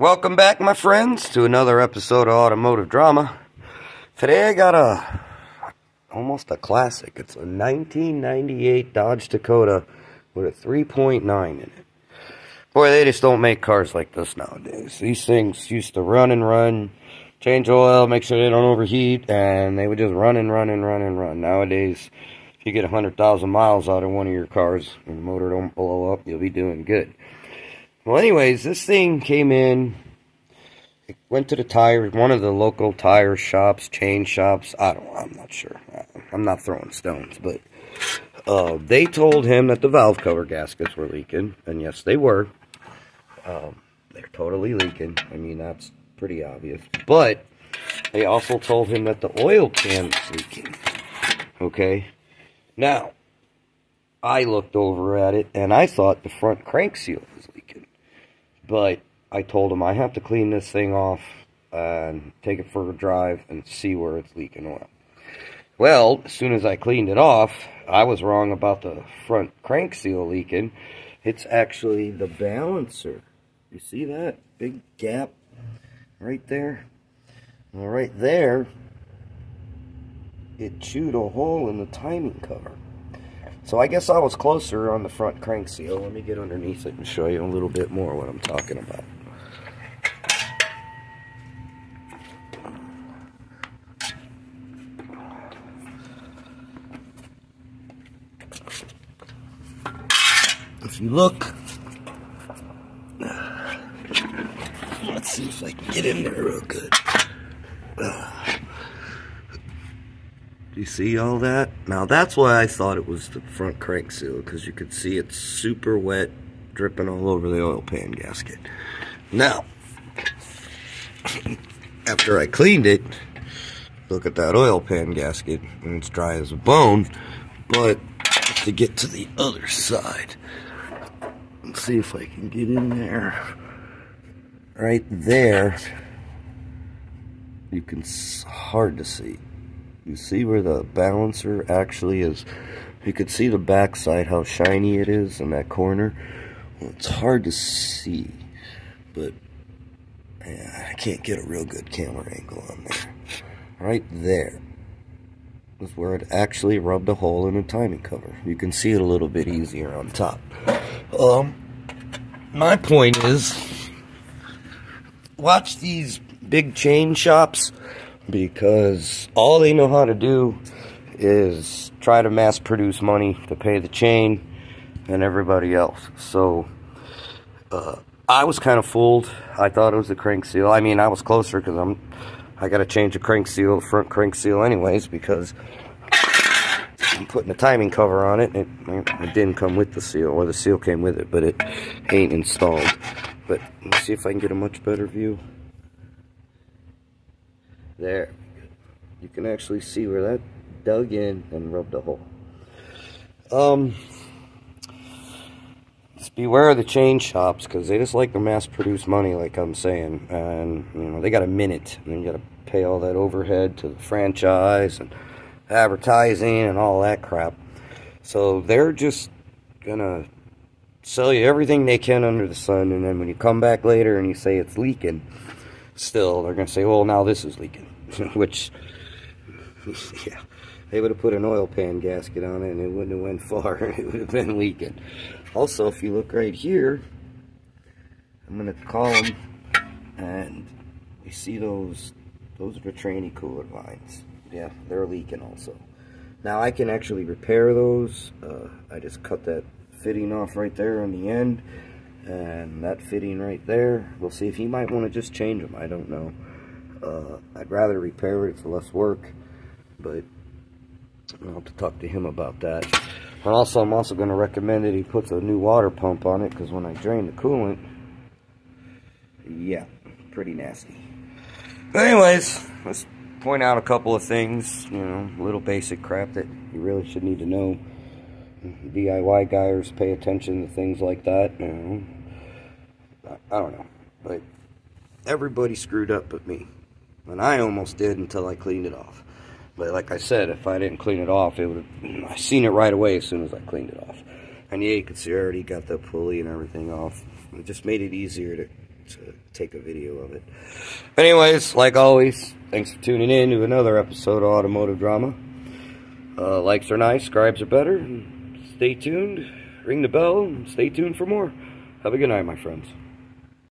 Welcome back, my friends, to another episode of Automotive Drama. Today I got almost a classic. It's a 1998 Dodge Dakota with a 3.9 in it. Boy, they just don't make cars like this nowadays. These things used to run and run, change oil, make sure they don't overheat, and they would just run and run and run and run. Nowadays, if you get 100,000 miles out of one of your cars and the motor don't blow up, you'll be doing good. Well, anyways, this thing came in, it went to the tire, one of the local tire shops, chain shops, I'm not sure, I'm not throwing stones, but they told him that the valve cover gaskets were leaking, and yes, they were. They're totally leaking. I mean, that's pretty obvious, but they also told him that the oil can was leaking. Okay, now, I looked over at it, and I thought the front crank seal was leaking. But I told him I have to clean this thing off and take it for a drive and see where it's leaking oil. Well, as soon as I cleaned it off, I was wrong about the front crank seal leaking. It's actually the balancer. You see that big gap right there? Well, right there, it chewed a hole in the timing cover. So I guess I was closer on the front crank seal. Let me get underneath it and show you a little bit more what I'm talking about. If you look, let's see if I can get in there real good. Do you see all that? Now that's why I thought it was the front crank seal, because you could see it's super wet, dripping all over the oil pan gasket. Now, after I cleaned it, look at that oil pan gasket, and it's dry as a bone. But to get to the other side, let's see if I can get in there. Right there, you can, hard to see. You see where the balancer actually is. You can see the backside, how shiny it is in that corner. Well, it's hard to see, but I can't get a real good camera angle on there. Right there is where it actually rubbed a hole in the timing cover. You can see it a little bit easier on top. My point is, watch these big chain shops, because all they know how to do is try to mass produce money to pay the chain and everybody else. So I was kind of fooled. I thought it was the crank seal. I mean, I was closer because I got to change the crank seal, the front crank seal anyways, because I'm putting a timing cover on it. It didn't come with the seal, or the seal came with it, but it ain't installed. But let's see if I can get a much better view. There, you can actually see where that dug in and rubbed a hole. Just beware of the chain shops, because they just like to mass produce money, like I'm saying. And you know, they got a minute, and then you got to pay all that overhead to the franchise and advertising and all that crap. So they're just gonna sell you everything they can under the sun, and then when you come back later and you say it's leaking, still they're gonna say, well, now this is leaking. Which, yeah, they would have put an oil pan gasket on it and it wouldn't have went far. It would have been leaking. Also, if you look right here, I'm going to call them, and you see those are the tranny coolant lines. Yeah, they're leaking also. Now, I can actually repair those. I just cut that fitting off right there on the end, and that fitting right there. We'll see if he might want to just change them. I don't know. I'd rather repair it, it's less work, but I'll have to talk to him about that. And also, I'm also going to recommend that he puts a new water pump on it, because when I drain the coolant, yeah, pretty nasty. But anyways, let's point out a couple of things, you know, little basic crap that you really should need to know. DIY guys pay attention to things like that, you know. I don't know, but everybody screwed up but me. And I almost did until I cleaned it off. But like I said, if I didn't clean it off, it would have, I seen it right away as soon as I cleaned it off. And yeah, you could see I already got the pulley and everything off. It just made it easier to to take a video of it. Anyways, like always, thanks for tuning in to another episode of Automotive Drama. Likes are nice, subscribes are better. And stay tuned, ring the bell, and stay tuned for more. Have a good night, my friends.